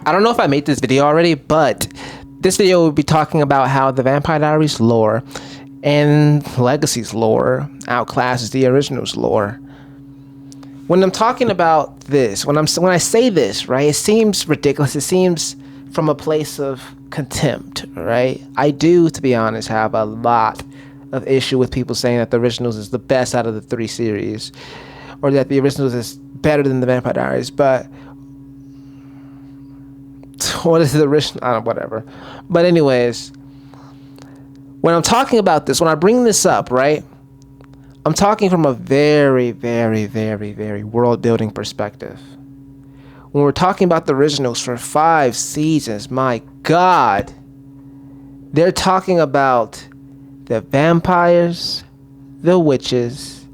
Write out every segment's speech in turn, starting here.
I don't know if I made this video already, but this video will be talking about how the Vampire Diaries lore and Legacy's lore outclasses the original's lore. When I'm talking about this, when I say this, right, it seems ridiculous. It seems from a place of contempt, right? I do, to be honest, have a lot of issue with people saying that the originals is the best out of the 3 series, or that the originals is better than the Vampire Diaries. But what is the original? I don't know, whatever. But anyways, when I'm talking about this, when I bring this up, right, I'm talking from a very, very, very, very world-building perspective. When we're talking about the originals for 5 seasons, my God, they're talking about the vampires, the witches,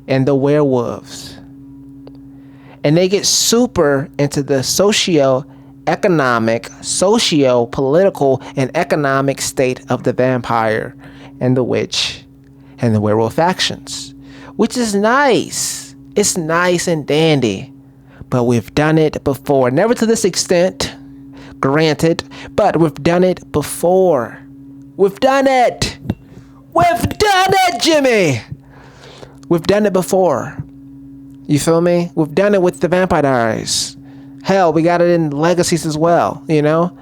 and the werewolves. And they get super into the socio-economic, socio-political, and economic state of the vampire and the witch and the werewolf factions, which is nice. It's nice and dandy, but we've done it before. Never to this extent, granted, but we've done it before. We've done it. We've done it, Jimmy. We've done it before. You feel me? We've done it with the Vampire Diaries. Hell, we got it in Legacies as well, you know?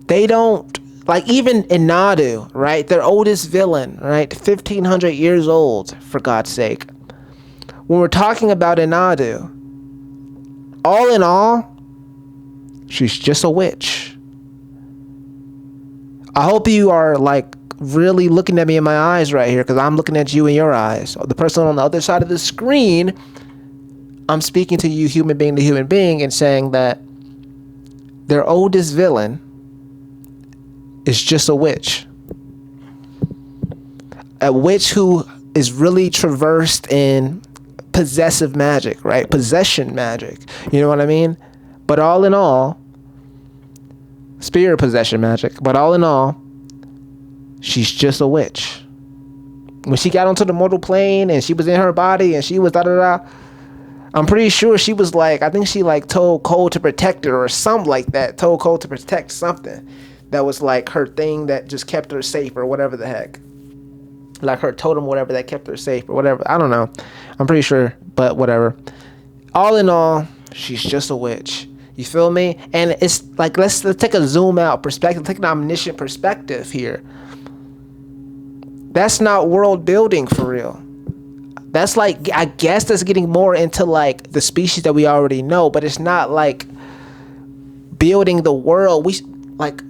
They don't, like, even Inadu, right? Their oldest villain, right? 1,500 years old, for God's sake. When we're talking about Inadu, all in all, she's just a witch. I hope you are, like, really looking at me in my eyes right here, because I'm looking at you in your eyes. The person on the other side of the screen, I'm speaking to you human being to human being and saying that their oldest villain is just a witch. A witch who is really traversed in possessive magic, right? Possession magic. You know what I mean? But all in all, spirit possession magic. But all in all, she's just a witch. When she got onto the mortal plane and she was in her body and she was da-da-da, I'm pretty sure she was like, I think she like told Cole to protect her or something like that. Told Cole to protect something that was like her thing that just kept her safe or whatever the heck. Like her totem, whatever, that kept her safe or whatever. I don't know. I'm pretty sure, but whatever. All in all, she's just a witch. You feel me? And it's like, let's take a zoom out perspective, take an omniscient perspective here. That's not world building for real. That's like, I guess that's getting more into like the species that we already know, but it's not like building the world. We like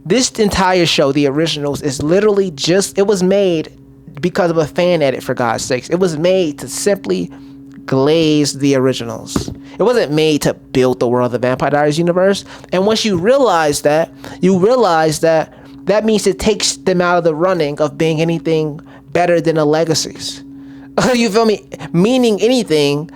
this entire show, the originals, is literally just, it was made because of a fan edit, for God's sakes. It was made to simply glaze the originals. It wasn't made to build the world of the Vampire Diaries universe. And once you realize that, that means it takes them out of the running of being anything better than the Legacies. You feel me? Meaning anything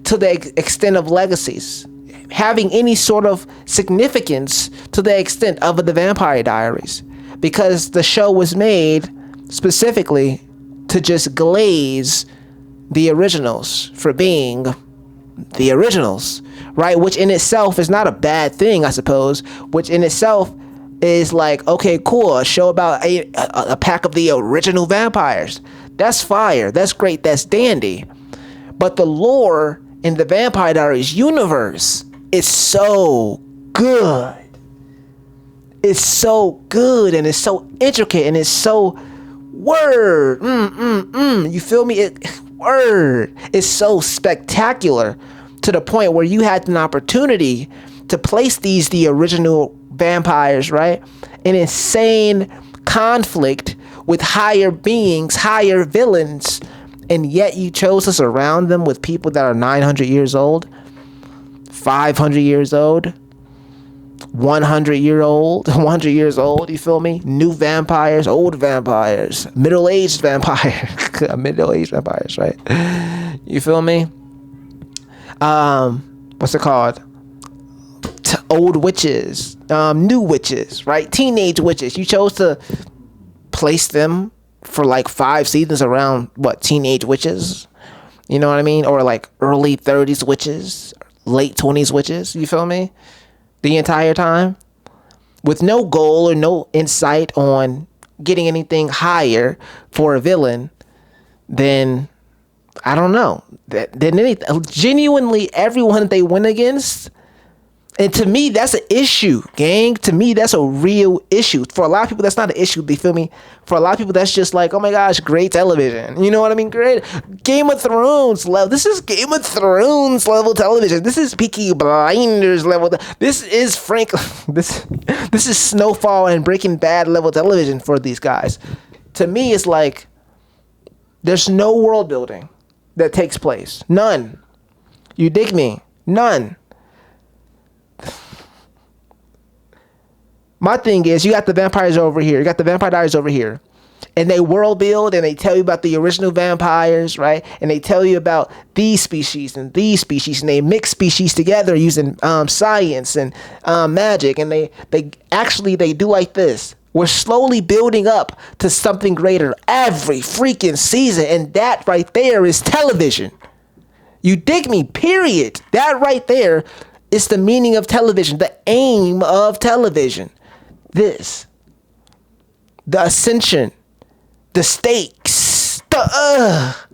to the extent of Legacies. Having any sort of significance to the extent of the Vampire Diaries. Because the show was made specifically to just glaze the originals for being the originals, right? Which in itself is not a bad thing, I suppose. Which in itself is like, okay, cool, a show about a pack of the original vampires. That's fire. That's great. That's dandy. But the lore in the Vampire Diaries universe is so good. It's so good, and it's so intricate, and it's so word. You feel me? Word. It's so spectacular to the point where you had an opportunity to place the original vampires, right, in insane conflict with higher beings, higher villains, and yet you chose to surround them with people that are 900 years old, 500 years old, 100 years old, you feel me? New vampires, old vampires, middle-aged vampires, middle-aged vampires, right? You feel me? What's it called? Old witches, new witches, right? Teenage witches. You chose to place them for like 5 seasons around teenage witches. You know what I mean? Or like early 30s witches, late 20s witches. You feel me? The entire time with no goal or no insight on getting anything higher for a villain than, I don't know, than anything. Genuinely, everyone that they went against. And to me, that's an issue, gang. To me, that's a real issue. For a lot of people, that's not an issue. They feel me? For a lot of people, that's just like, oh my gosh, great television. You know what I mean? Great. Game of Thrones level. This is Game of Thrones level television. This is Peaky Blinders level. This is this is Snowfall and Breaking Bad level television for these guys. To me, it's like, there's no world building that takes place. None. You dig me? None. My thing is, you got the vampires over here. You got the Vampire Diaries over here. And they world build and they tell you about the original vampires, right? And they tell you about these species and these species. And they mix species together using science and magic. And they do like this. We're slowly building up to something greater every freaking season. And that right there is television. You dig me? Period. That right there is the meaning of television. The aim of television. The ascension, the stakes,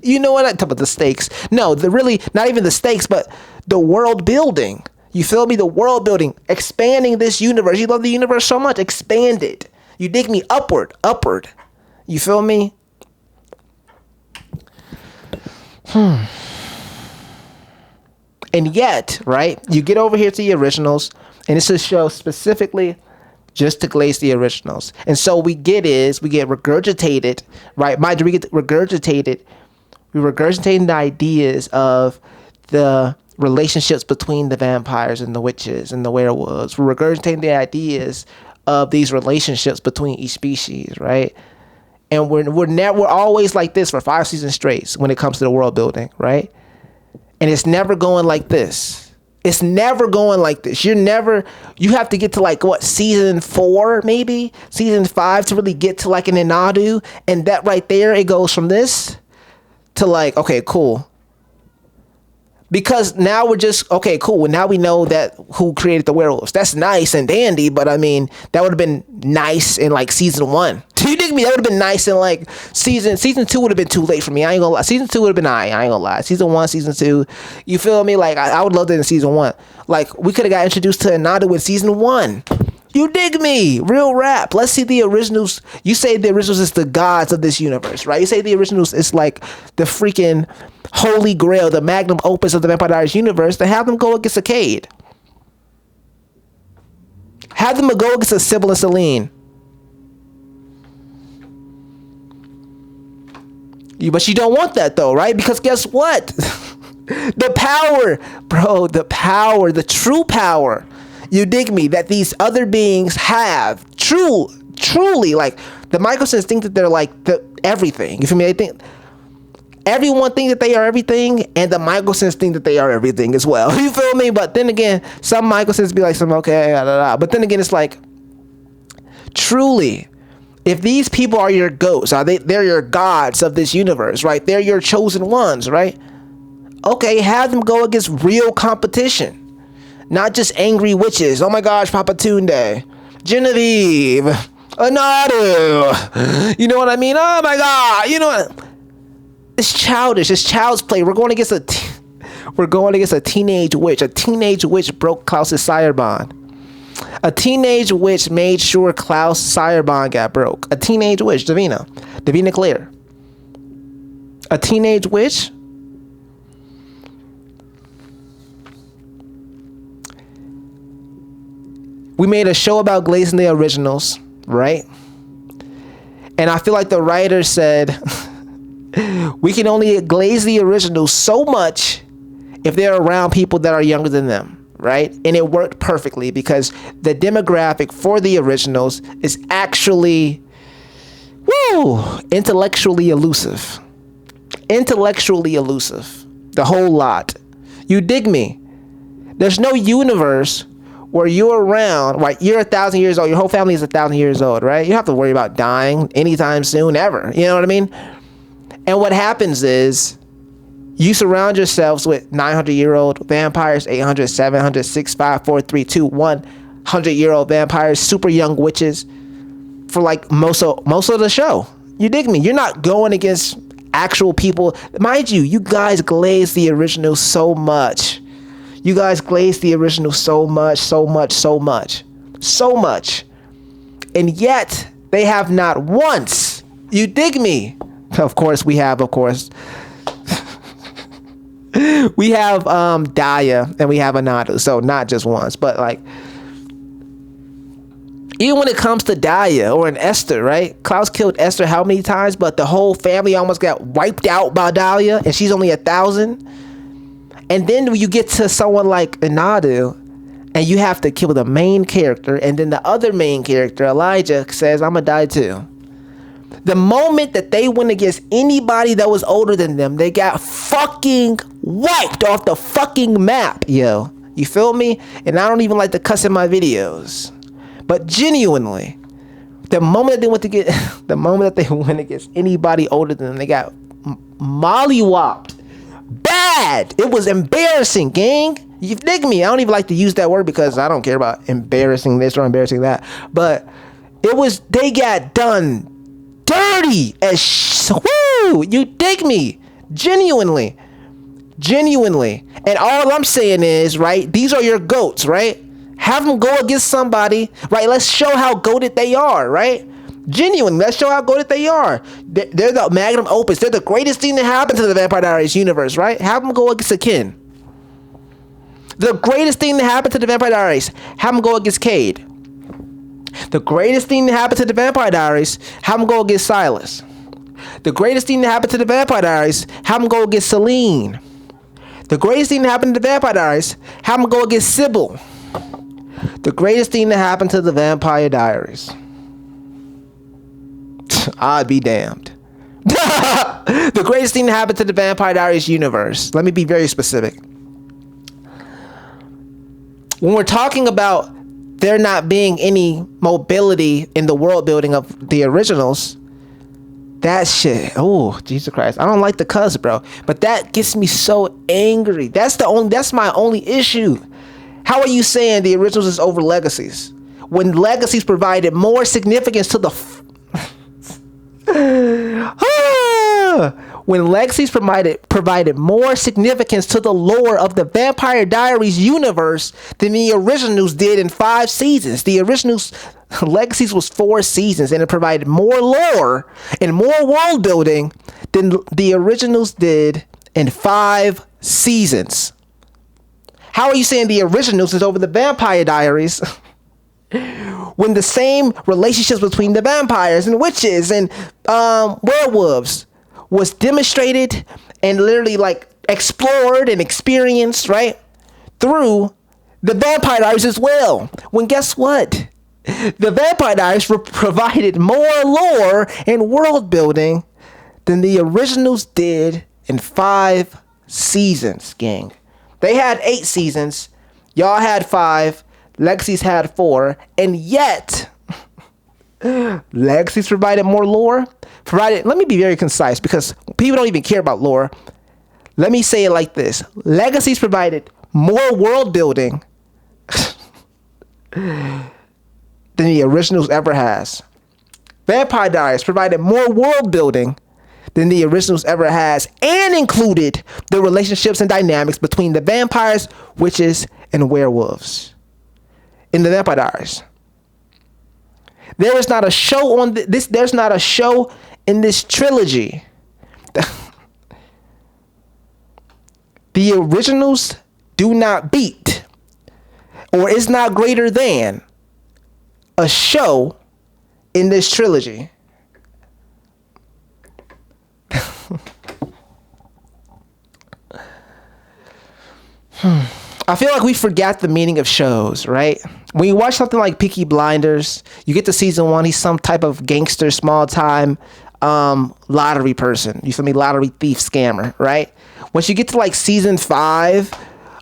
you know what I talk about, the stakes. No, really not even the stakes, but the world building. You feel me? The world building, expanding this universe. You love the universe so much, expand it. You dig me? Upward. You feel me? And yet, right? You get over here to the originals, and it's a show specifically just to glaze the originals. And so we get regurgitated, right? We get regurgitated. We're regurgitating the ideas of the relationships between the vampires and the witches and the werewolves. We're regurgitating the ideas of these relationships between each species, right? And we're always like this for 5 seasons straight when it comes to the world building, right? And it's never going like this. It's never going like this. You have to get to like season 4, maybe season 5 to really get to like an Inadu. And that right there, it goes from this to like, okay, cool. Because now we're just, okay, cool. Well, now we know that who created the werewolves. That's nice and dandy, but I mean, that would have been nice in like season 1. Do you dig me? That would have been nice in like season 2 would have been too late for me. I ain't gonna lie. Season 2 would have been I ain't gonna lie. Season 1, season 2, you feel me? Like I would love that in season 1. Like we could have got introduced to Anada with season 1. You dig me? Real rap. Let's see the originals. You say the originals is the gods of this universe, right? You say the originals is like the freaking holy grail, the magnum opus of the Vampire Diaries universe. Then have them go against a Cade. Have them go against a Sybil and Celine. But you don't want that though, right? Because guess what? The power, bro, the true power. You dig me? That these other beings have truly, like the Mikaelsons think that they're like everything. You feel me? They think everyone thinks that they are everything, and the Mikaelsons think that they are everything as well. You feel me? But then again, some Mikaelsons be like, okay, blah, blah, blah. But then again, it's like truly, if these people are your goats, they're your gods of this universe, right? They're your chosen ones, right? Okay, have them go against real competition. Not just angry witches. Oh my gosh, Papa Tunde, Genevieve, Anadu. You know what I mean? Oh my God. You know what? It's childish. It's child's play. We're going against a teenage witch. A teenage witch broke Klaus's sire bond. A teenage witch made sure Klaus' sire bond got broke. A teenage witch, Davina Claire. A teenage witch. We made a show about glazing the originals, right? And I feel like the writer said, we can only glaze the originals so much if they're around people that are younger than them, right? And it worked perfectly because the demographic for the originals is actually, intellectually elusive. Intellectually elusive. The whole lot. You dig me? There's no universe where you're around, right? You're 1,000 years old. Your whole family is 1,000 years old, right? You don't have to worry about dying anytime soon, ever. You know what I mean? And what happens is You surround yourselves with 900-year-old vampires, 800, 700, 6, 5, 4, 3, 2, 100-year-old vampires, super young witches for like most of the show. You dig me? You're not going against actual people. Mind you, you guys glazed the original so much. You guys glazed the original so much. And yet, they have not once. You dig me? Of course, we have. We have Daya and we have Anadu. So not just once, but like, even when it comes to Daya or an Esther, right? Klaus killed Esther how many times? But the whole family almost got wiped out by Daya, and she's only 1,000. And then when you get to someone like Anadu, and you have to kill the main character, and then the other main character, Elijah, says, "I'm gonna die too." The moment that they went against anybody that was older than them, they got fucking wiped off the fucking map, yo. You feel me? And I don't even like to cuss in my videos. But genuinely, the moment that they went against anybody older than them, they got mollywopped. Bad. It was embarrassing, gang. You dig me? I don't even like to use that word because I don't care about embarrassing this or embarrassing that. But they got done dirty as woo. You dig me? Genuinely. And all I'm saying is, right, these are your goats, right? Have them go against somebody, right? Let's show how goated they are, right? Genuinely, let's show how goated they are. They're the magnum opus. They're the greatest thing that happened to the Vampire Diaries universe, right? Have them go against Akin. The greatest thing that happened to the Vampire Diaries, have them go against Cade. The greatest thing that happened to the Vampire Diaries, have them go against Silas. The greatest thing that happened to the Vampire Diaries, have them go against Celine. The greatest thing that happened to the Vampire Diaries, have them go against Sybil. The greatest thing that happened to the Vampire Diaries. I'd be damned. The greatest thing that happened to the Vampire Diaries universe. Let me be very specific. When we're talking about there not being any mobility in the world building of the originals, that shit, oh, Jesus Christ. I don't like the cuss, bro. But that gets me so angry. That's my only issue. How are you saying the originals is over legacies when legacies provided more significance to the when legacies provided more significance to the lore of the Vampire Diaries universe than the originals did in 5 seasons? The originals legacies was 4 seasons, and it provided more lore and more world building than the originals did in 5 seasons. How are you saying the originals is over the Vampire Diaries when the same relationships between the vampires and witches and werewolves was demonstrated and literally like explored and experienced, right, through the Vampire Diaries as well? When guess what? The Vampire Diaries provided more lore and world building than the originals did in 5 seasons, gang. They had 8 seasons. Y'all had 5. Legacies had 4. And yet, Legacies provided more lore. Let me be very concise because people don't even care about lore. Let me say it like this. Legacies provided more world building than the originals ever has. Vampire Diaries provided more world building than the originals ever has, and included the relationships and dynamics between the vampires, witches, and werewolves in the Vampire Diaries. There is not a show on this. There's not a show in this trilogy. The originals do not beat, or is not greater than, a show in this trilogy. I feel like we forgot the meaning of shows, right? When you watch something like Peaky Blinders, you get to season 1, he's some type of gangster, small time lottery person. You feel me? Lottery thief, scammer, right? Once you get to like season 5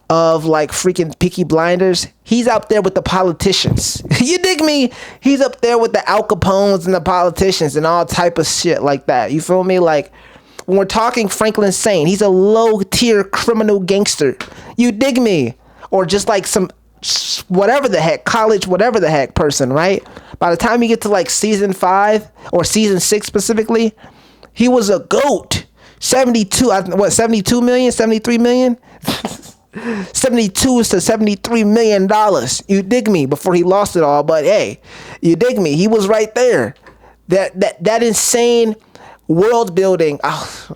of like freaking Peaky Blinders, he's up there with the politicians. You dig me? He's up there with the Al Capones and the politicians and all type of shit like that. You feel me? Like, When we're talking Franklin Saint, he's a low tier criminal gangster. You dig me? Or just like some whatever the heck, college, whatever the heck person, right? By the time you get to like season 5 or season 6 specifically, he was a GOAT. 72 million, 73 million? 72 to 73 million dollars. You dig me? Before he lost it all, but hey, you dig me? He was right there. That insane world building. Oh,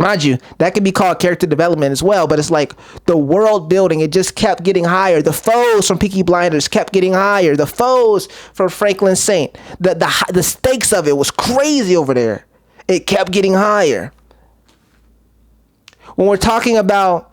mind you, that could be called character development as well, but it's like the world building, it just kept getting higher. The foes from Peaky Blinders kept getting higher. The foes from Franklin Saint, the stakes of it was crazy over there. It kept getting higher. When we're talking about,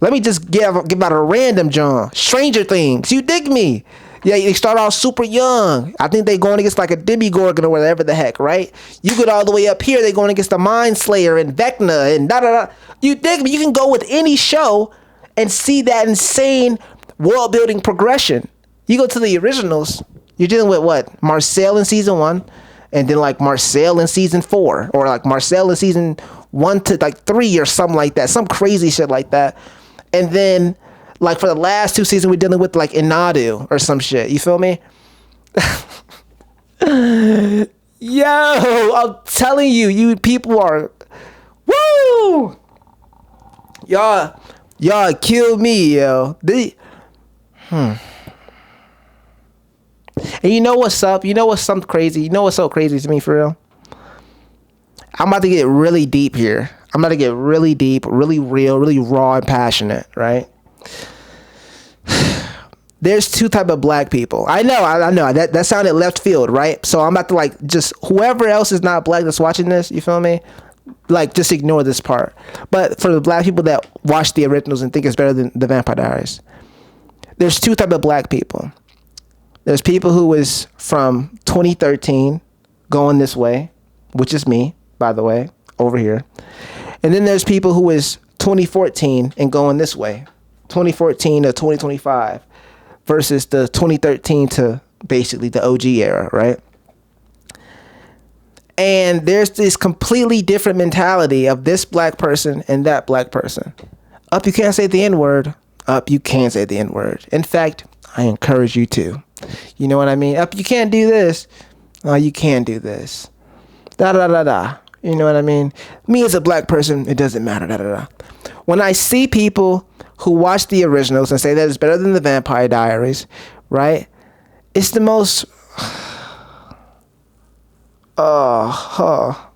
let me just give out a random John. Stranger Things. You dig me? Yeah, they start off super young. I think they going against like a Demogorgon or whatever the heck, right? You get all the way up here, they going against the Mind Slayer and Vecna and da-da-da. You dig me? You can go with any show and see that insane world building progression. You go to the originals, you're dealing with what? Marcel in season 1, and then like Marcel in season 4, or like Marcel in season 1 to like 3 or something like that. Some crazy shit like that. And then, like, for the last 2 seasons, we're dealing with, like, Inadu or some shit. You feel me? Yo, I'm telling you, you people are... Woo! Y'all kill me, yo. And you know what's up? You know what's something crazy? You know what's so crazy to me, for real? I'm about to get really deep here. I'm about to get really deep, really real, really raw and passionate, right? There's 2 type of black people. I know that sounded left field, right? So I'm about to like just whoever else is not black that's watching this, you feel me? Like just ignore this part. But for the black people that watch the originals and think it's better than the Vampire Diaries, there's 2 type of black people. There's people who is from 2013 going this way, which is me, by the way, over here. And then there's people who is 2014 and going this way, 2014 to 2025 versus the 2013 to basically the OG era, right? And there's this completely different mentality of this black person and that black person. Up, you can't say the N-word. Up, you can say the N-word. In fact, I encourage you to. You know what I mean? Up, you can't do this. Oh, you can do this. Da-da-da-da. You know what I mean? Me as a black person, it doesn't matter. Da, da, da. When I see people who watch the originals and say that it's better than the Vampire Diaries, right? It's the most... I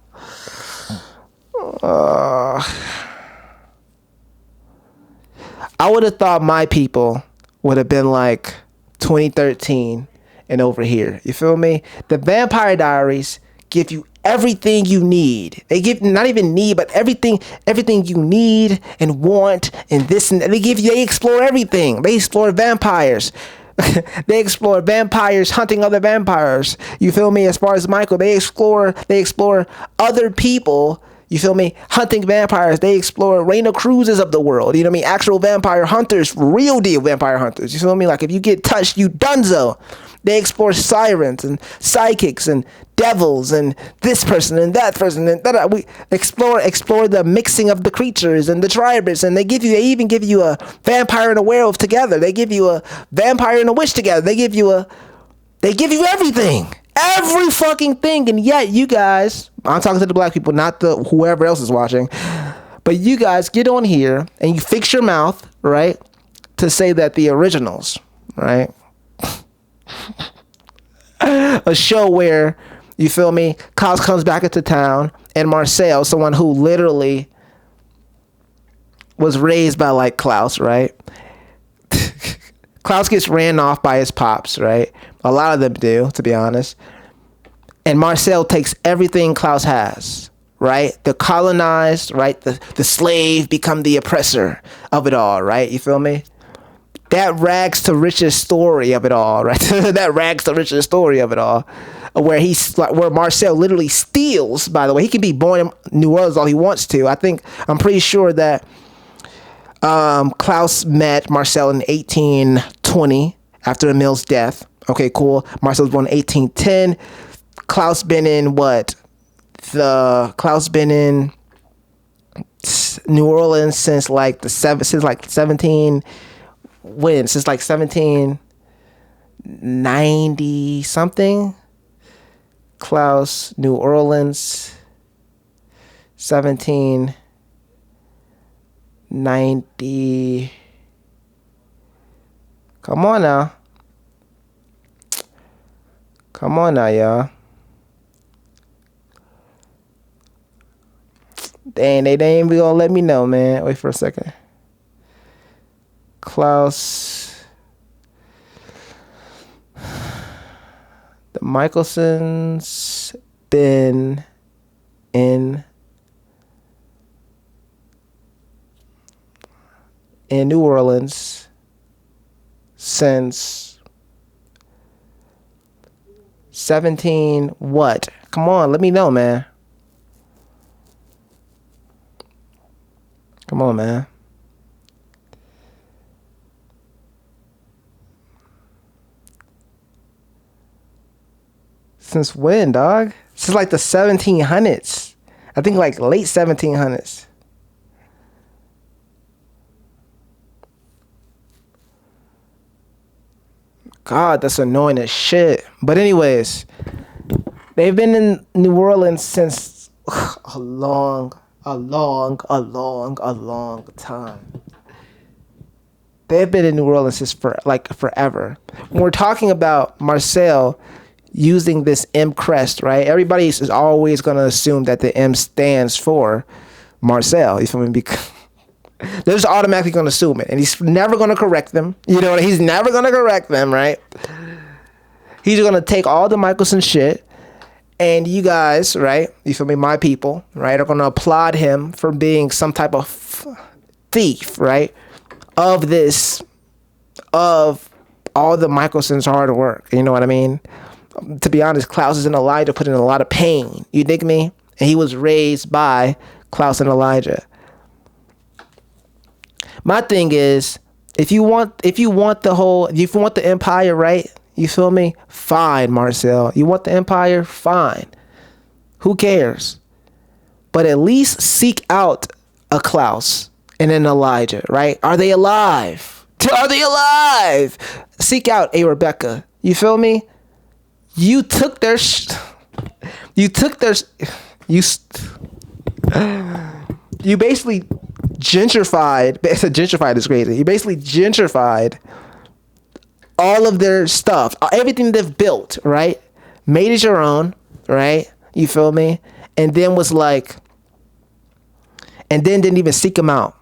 would have thought my people would have been like 2013 and over here. You feel me? The Vampire Diaries give you everything you need. They give not even need, but everything you need and want, and this and that. They explore everything. They explore vampires. They explore vampires hunting other vampires. You feel me? As far as Michael, they explore other people. You feel me? Hunting vampires. They explore Reina Cruzes of the world. You know what I mean? Actual vampire hunters, real deal vampire hunters. You feel me? Like if you get touched, you donezo. They explore sirens and psychics and devils and this person and that person and that. We explore the mixing of the creatures and the tribes, and they even give you a vampire and a werewolf together. They give you a vampire and a witch together. They give you everything, every fucking thing. And yet you guys, I'm talking to the black people, not the whoever else is watching, but you guys get on here and you fix your mouth, right, to say that the originals, right, a show where, you feel me, Klaus comes back into town and Marcel, someone who literally was raised by like Klaus, right? Klaus gets ran off by his pops, right? A lot of them do, to be honest. And Marcel takes everything Klaus has, right? The colonized, right? The slave become the oppressor of it all, right? You feel me? That rags to riches story of it all, right? That rags to riches story of it all, where Marcel literally steals. By the way, he can be born in New Orleans all he wants to. I'm pretty sure that Klaus met Marcel in 1820 after Emil's death. Okay, cool. Marcel was born in 1810. Klaus been in what, Klaus been in New Orleans since like 1790 something. Klaus, New Orleans, 1790. Come on now. Come on now, y'all. Dang, they ain't even gonna let me know, man. Wait for a second. Klaus. The Mikaelsons been in New Orleans since 17 what? Come on, let me know, man. Come on, man. Since when, dog? Since like the 1700s. I think like late 1700s. God, that's annoying as shit. But anyways, they've been in New Orleans since a long time. They've been in New Orleans since forever. When we're talking about Marcel using this M crest, right? Everybody is always going to assume that the M stands for Marcel. You feel me? Because they're just automatically going to assume it. And he's never going to correct them. You know, he's never going to correct them, right? He's going to take all the Mikaelson shit. And you guys, right? You feel me? My people, right? Are going to applaud him for being some type of thief, right? Of all the Mikaelson's hard work. You know what I mean? To be honest, Klaus and Elijah put in a lot of pain. You dig me? And he was raised by Klaus and Elijah. My thing is, if you want the empire, right? You feel me? Fine, Marcel. You want the empire? Fine. Who cares? But at least seek out a Klaus and an Elijah, right? Are they alive? Are they alive? Seek out a Rebecca. You feel me? You took their you basically gentrified. Gentrified is crazy. You basically gentrified all of their stuff, everything they've built, right? Made it your own, right? You feel me? And then didn't even seek them out.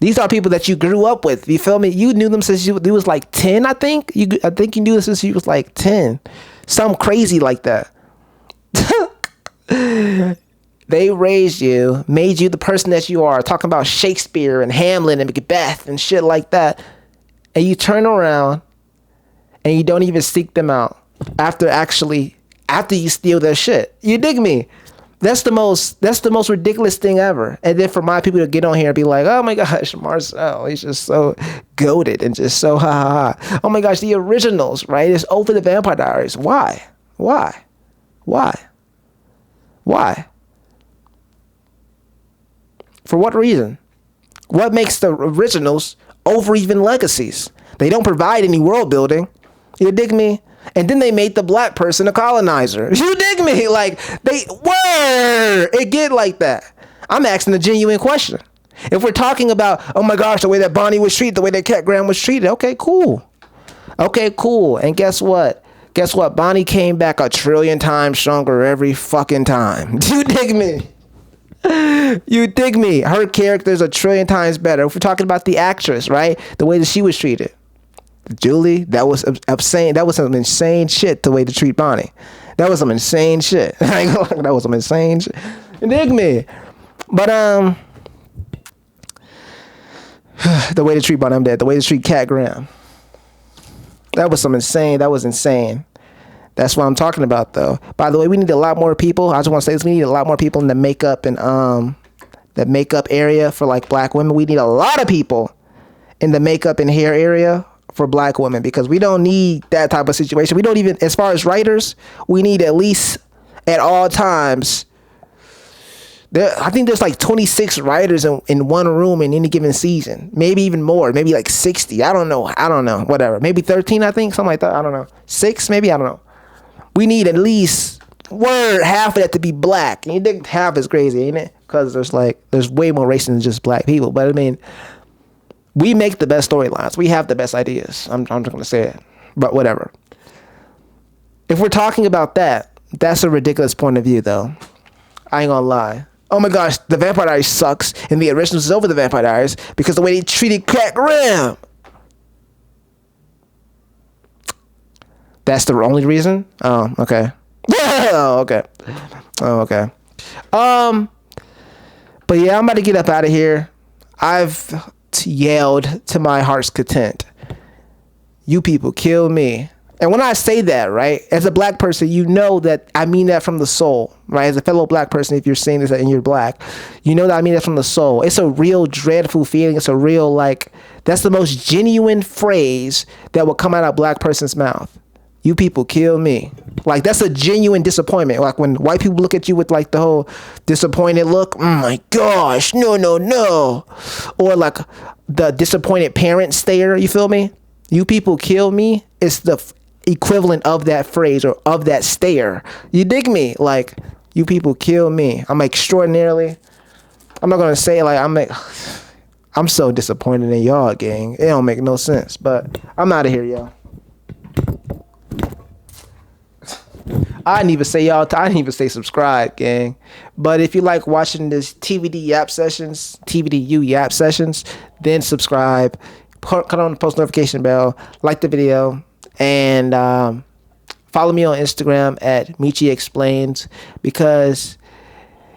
These are people that you grew up with. You feel me? You knew them since you was like 10, I think. I think you knew them since you was like 10. Something crazy like that. They raised you, made you the person that you are, talking about Shakespeare and Hamlet and Macbeth and shit like that. And you turn around and you don't even seek them out after you steal their shit. You dig me? That's the most ridiculous thing ever. And then for my people to get on here and be like, oh my gosh, Marcel, he's just so goated and just so ha ha ha. Oh my gosh, the originals, right? It's over the Vampire Diaries. Why? For what reason? What makes the originals over even legacies? They don't provide any world building. You dig me? And then they made the black person a colonizer. You dig me? Like, it get like that. I'm asking a genuine question. If we're talking about, oh my gosh, the way that Bonnie was treated, the way that Cat Graham was treated, okay, cool. And guess what? Bonnie came back 1 trillion times stronger every fucking time. You dig me? You dig me? Her character's 1 trillion times better. If we're talking about the actress, right? The way that she was treated. Julie, that was insane. That was some insane shit, the way to treat Bonnie. That was some insane shit. That was some insane shit. You dig me? But the way to treat Bonnie, I'm dead. The way to treat Cat Graham. That was insane. That's what I'm talking about, though. By the way, we need a lot more people. I just want to say this. We need a lot more people in the makeup and the makeup area for like black women. We need a lot of people in the makeup and hair area for black women, because we don't need that type of situation. We don't even, as far as writers, we need at least at all times. I think there's like 26 writers in one room in any given season. Maybe even more. Maybe like 60. I don't know. Whatever. Maybe 13, I think. Something like that. I don't know. 6, maybe. I don't know. We need at least half of that to be black. And you think half is crazy, ain't it? Because there's way more races than just black people. But I mean, we make the best storylines. We have the best ideas. I'm just going to say it. But whatever. If we're talking about that, that's a ridiculous point of view, though. I ain't gonna lie. Oh my gosh, the Vampire Diaries sucks, and the originals is over the Vampire Diaries because the way they treated Cat Graham. That's the only reason? Oh, okay. Oh, okay. Oh, okay. But yeah, I'm about to get up out of here. I've yelled to my heart's content. You people kill me. And when I say that, right, as a black person, you know that I mean that from the soul, right? As a fellow black person, if you're saying this and you're black, you know that I mean that from the soul. It's a real dreadful feeling. It's a real, that's the most genuine phrase that will come out of a black person's mouth. You people kill me. That's a genuine disappointment. Like when white people look at you with the whole disappointed look, oh my gosh, no. Or the disappointed parent stare, you feel me? You people kill me. It's the equivalent of that phrase or of that stare. You dig me? You people kill me. I'm not gonna say I'm so disappointed in y'all, gang. It don't make no sense. But I'm out of here, y'all. I didn't even say y'all. I didn't even say subscribe, gang. But if you like watching this TVDU Yap sessions, then subscribe. Cut on the post notification bell. Like the video. And follow me on Instagram at Michi Explains, because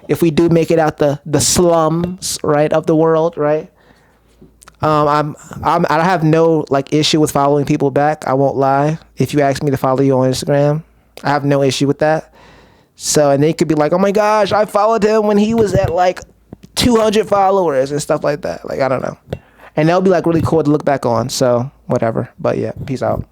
if we do make it out the slums, right, of the world, right, I have no issue with following people back. I won't lie. If you ask me to follow you on Instagram, I have no issue with that. So, and they could be like, oh my gosh, I followed him when he was at 200 followers and stuff like that. I don't know. And that'll be really cool to look back on. So whatever. But yeah, peace out.